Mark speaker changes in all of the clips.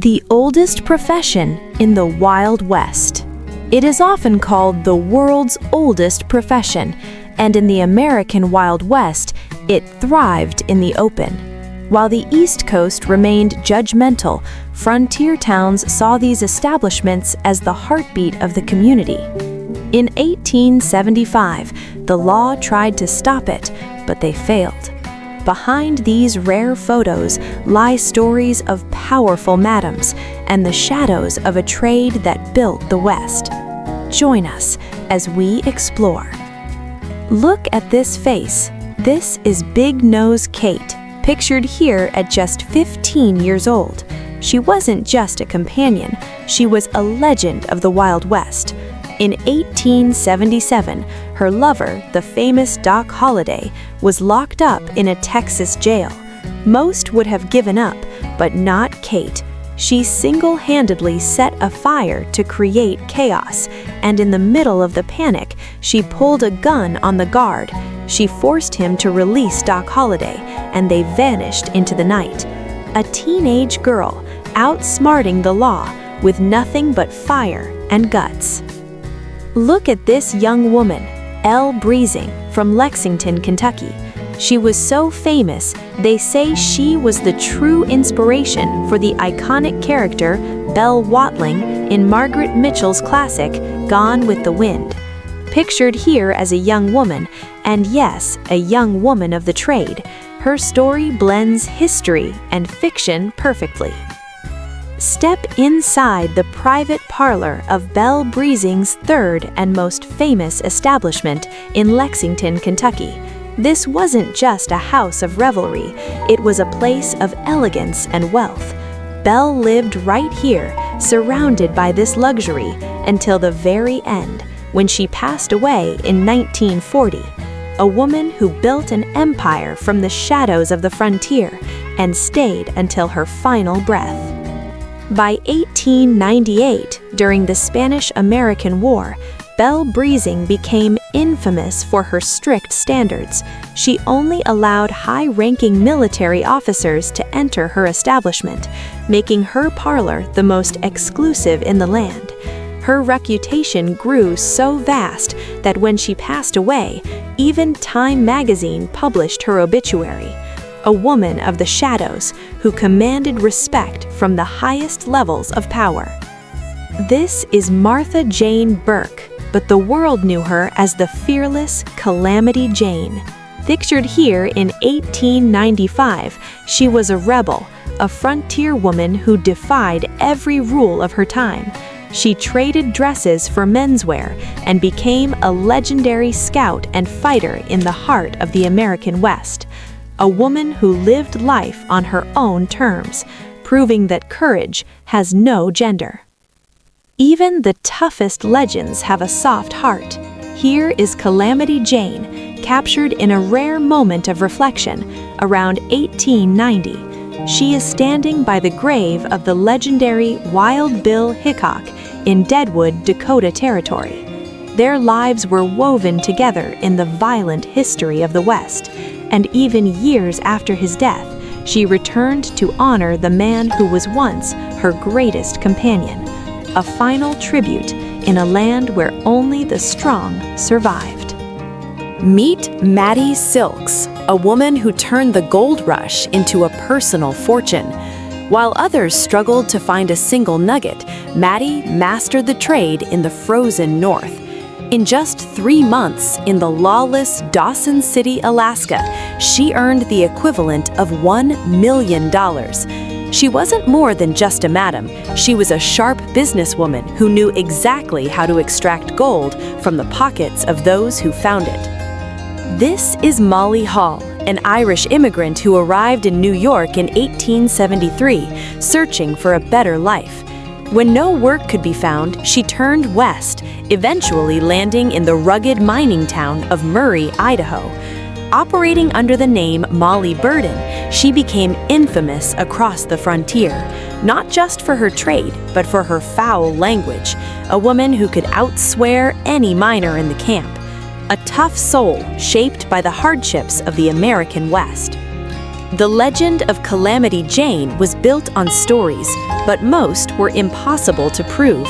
Speaker 1: The oldest profession in the Wild West. It is often called the world's oldest profession, and in the American Wild West, it thrived in the open. While the East Coast remained judgmental, frontier towns saw these establishments as the heartbeat of the community. In 1875, the law tried to stop it, but they failed. Behind these rare photos lie stories of powerful madams and the shadows of a trade that built the West. Join us as we explore. Look at this face. This is Big Nose Kate, pictured here at just 15 years old. She wasn't just a companion, she was a legend of the Wild West. In 1877, her lover, the famous Doc Holliday, was locked up in a Texas jail. Most would have given up, but not Kate. She single-handedly set a fire to create chaos, and in the middle of the panic, she pulled a gun on the guard. She forced him to release Doc Holliday, and they vanished into the night. A teenage girl, outsmarting the law, with nothing but fire and guts. Look at this young woman, Belle Brezing, from Lexington, Kentucky. She was so famous, they say she was the true inspiration for the iconic character Belle Watling in Margaret Mitchell's classic, Gone with the Wind. Pictured here as a young woman, and yes, a young woman of the trade, her story blends history and fiction perfectly. Step inside the private parlor of Belle Brezing's third and most famous establishment in Lexington, Kentucky. This wasn't just a house of revelry, it was a place of elegance and wealth. Belle lived right here, surrounded by this luxury, until the very end, when she passed away in 1940. A woman who built an empire from the shadows of the frontier and stayed until her final breath. By 1898, during the Spanish-American War, Belle Brezing became infamous for her strict standards. She only allowed high-ranking military officers to enter her establishment, making her parlor the most exclusive in the land. Her reputation grew so vast that when she passed away, even Time magazine published her obituary. A woman of the shadows who commanded respect from the highest levels of power. This is Martha Jane Burke, but the world knew her as the fearless Calamity Jane. Pictured here in 1895, she was a rebel, a frontier woman who defied every rule of her time. She traded dresses for menswear and became a legendary scout and fighter in the heart of the American West. A woman who lived life on her own terms, proving that courage has no gender. Even the toughest legends have a soft heart. Here is Calamity Jane, captured in a rare moment of reflection, around 1890. She is standing by the grave of the legendary Wild Bill Hickok in Deadwood, Dakota Territory. Their lives were woven together in the violent history of the West, and even years after his death, she returned to honor the man who was once her greatest companion. A final tribute in a land where only the strong survived. Meet Maddie Silks, a woman who turned the gold rush into a personal fortune. While others struggled to find a single nugget, Maddie mastered the trade in the frozen north. In just 3 months in the Lawless Dawson City, Alaska, she earned the equivalent of $1 million. She wasn't more than just a madam. She was a sharp businesswoman who knew exactly how to extract gold from the pockets of those who found it. This is Molly Hall, an Irish immigrant who arrived in New York in 1873, searching for a better life. When no work could be found, she turned west, eventually landing in the rugged mining town of Murray, Idaho. Operating under the name Molly Burden, she became infamous across the frontier, not just for her trade, but for her foul language, a woman who could outswear any miner in the camp. A tough soul shaped by the hardships of the American West. The legend of Calamity Jane was built on stories, but most were impossible to prove.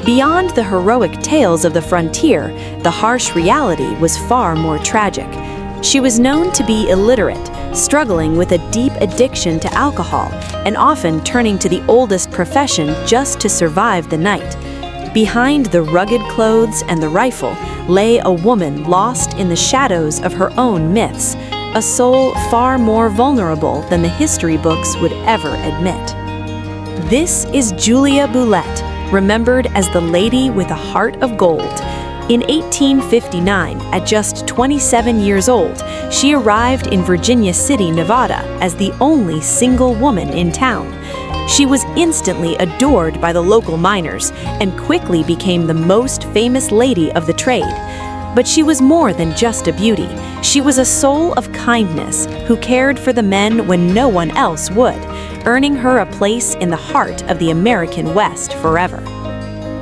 Speaker 1: Beyond the heroic tales of the frontier, the harsh reality was far more tragic. She was known to be illiterate, struggling with a deep addiction to alcohol, and often turning to the oldest profession just to survive the night. Behind the rugged clothes and the rifle lay a woman lost in the shadows of her own myths, a soul far more vulnerable than the history books would ever admit. This is Julia Boulette, remembered as the Lady with a Heart of Gold. In 1859, at just 27 years old, she arrived in Virginia City, Nevada, as the only single woman in town. She was instantly adored by the local miners and quickly became the most famous lady of the trade. But she was more than just a beauty. She was a soul of kindness who cared for the men when no one else would, earning her a place in the heart of the American West forever.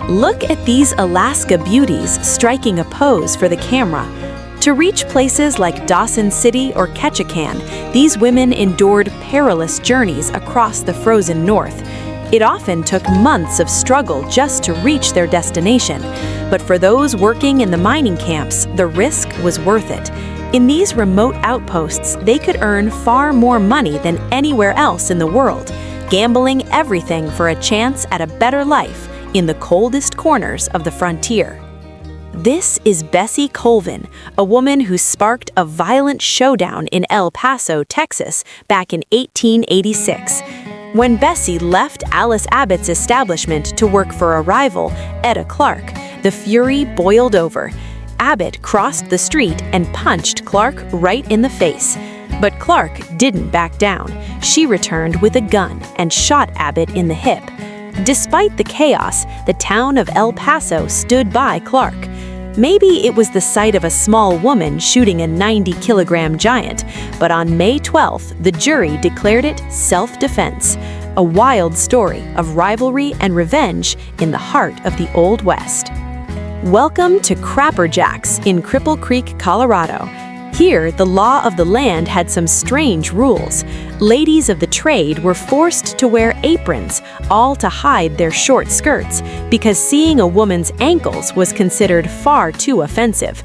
Speaker 1: Look at these Alaska beauties striking a pose for the camera. To reach places like Dawson City or Ketchikan, these women endured perilous journeys across the frozen north. It often took months of struggle just to reach their destination, but for those working in the mining camps, the risk was worth it. In these remote outposts, they could earn far more money than anywhere else in the world, gambling everything for a chance at a better life in the coldest corners of the frontier. This is Bessie Colvin, a woman who sparked a violent showdown in El Paso, Texas, back in 1886. When Bessie left Alice Abbott's establishment to work for a rival, Etta Clark, the fury boiled over. Abbott crossed the street and punched Clark right in the face. But Clark didn't back down. She returned with a gun and shot Abbott in the hip. Despite the chaos, the town of El Paso stood by Clark. Maybe it was the sight of a small woman shooting a 90-kilogram giant, but on May 12th, the jury declared it self-defense, a wild story of rivalry and revenge in the heart of the Old West. Welcome to Crapper Jacks in Cripple Creek, Colorado. Here, the law of the land had some strange rules. Ladies of the trade were forced to wear aprons, all to hide their short skirts, because seeing a woman's ankles was considered far too offensive.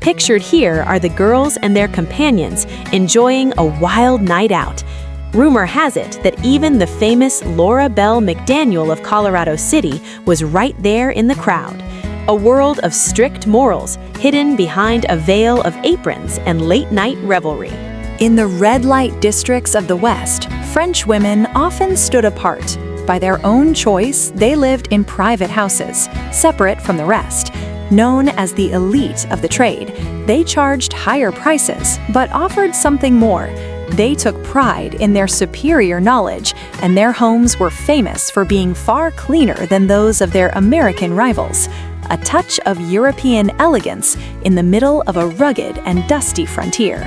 Speaker 1: Pictured here are the girls and their companions enjoying a wild night out. Rumor has it that even the famous Laura Belle McDaniel of Colorado City was right there in the crowd. A world of strict morals hidden behind a veil of aprons and late-night revelry. In the red light districts of the West, French women often stood apart. By their own choice, they lived in private houses, separate from the rest. Known as the elite of the trade, they charged higher prices, but offered something more. They took pride in their superior knowledge, and their homes were famous for being far cleaner than those of their American rivals. A touch of European elegance in the middle of a rugged and dusty frontier.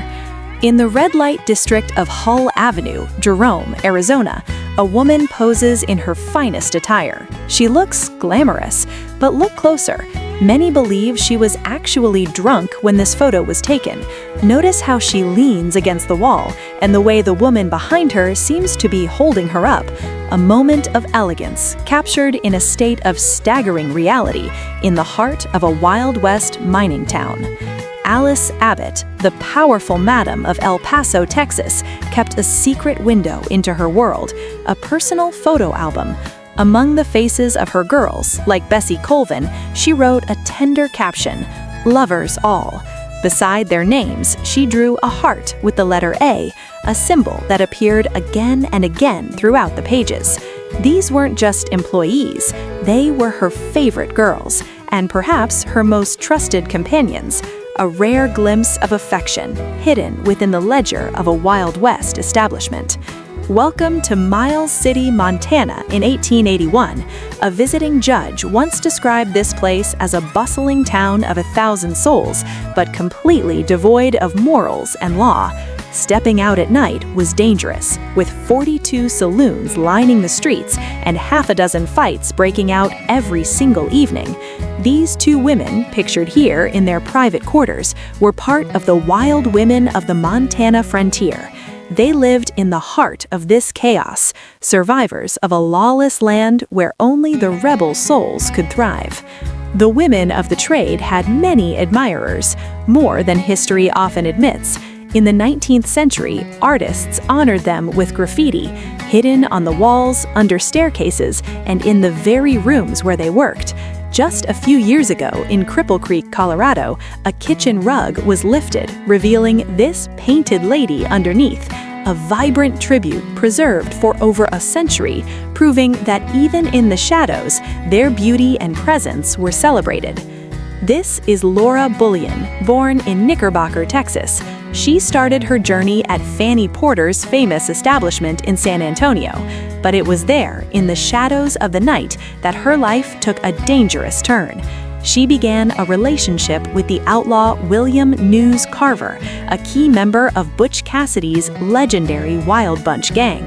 Speaker 1: In the red light district of Hull Avenue, Jerome, Arizona, a woman poses in her finest attire. She looks glamorous, but look closer. Many believe she was actually drunk when this photo was taken. Notice how she leans against the wall, and the way the woman behind her seems to be holding her up. A moment of elegance, captured in a state of staggering reality, in the heart of a Wild West mining town. Alice Abbott, the powerful madam of El Paso, Texas, kept a secret window into her world, a personal photo album. Among the faces of her girls, like Bessie Colvin, she wrote a tender caption, "Lovers all." Beside their names, she drew a heart with the letter A, a symbol that appeared again and again throughout the pages. These weren't just employees, they were her favorite girls, and perhaps her most trusted companions, a rare glimpse of affection hidden within the ledger of a Wild West establishment. Welcome to Miles City, Montana in 1881. A visiting judge once described this place as a bustling town of 1,000 souls, but completely devoid of morals and law. Stepping out at night was dangerous, with 42 saloons lining the streets and half a dozen fights breaking out every single evening. These two women, pictured here in their private quarters, were part of the wild women of the Montana frontier. They lived in the heart of this chaos, survivors of a lawless land where only the rebel souls could thrive. The women of the trade had many admirers, more than history often admits. In the 19th century, artists honored them with graffiti, hidden on the walls, under staircases, and in the very rooms where they worked. Just a few years ago, in Cripple Creek, Colorado, a kitchen rug was lifted, revealing this painted lady underneath, a vibrant tribute preserved for over a century, proving that even in the shadows, their beauty and presence were celebrated. This is Laura Bullion, born in Knickerbocker, Texas. She started her journey at Fanny Porter's famous establishment in San Antonio, but it was there, in the shadows of the night, that her life took a dangerous turn. She began a relationship with the outlaw William News Carver, a key member of Butch Cassidy's legendary Wild Bunch gang.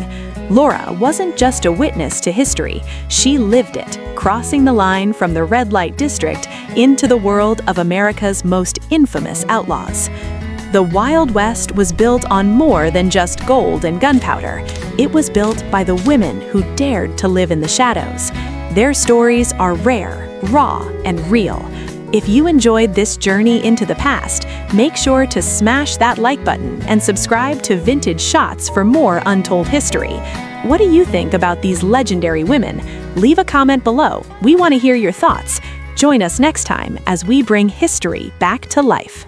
Speaker 1: Laura wasn't just a witness to history, she lived it, crossing the line from the red light district into the world of America's most infamous outlaws. The Wild West was built on more than just gold and gunpowder. It was built by the women who dared to live in the shadows. Their stories are rare, raw, and real. If you enjoyed this journey into the past, make sure to smash that like button and subscribe to Vintage Shots for more untold history. What do you think about these legendary women? Leave a comment below. We want to hear your thoughts. Join us next time as we bring history back to life.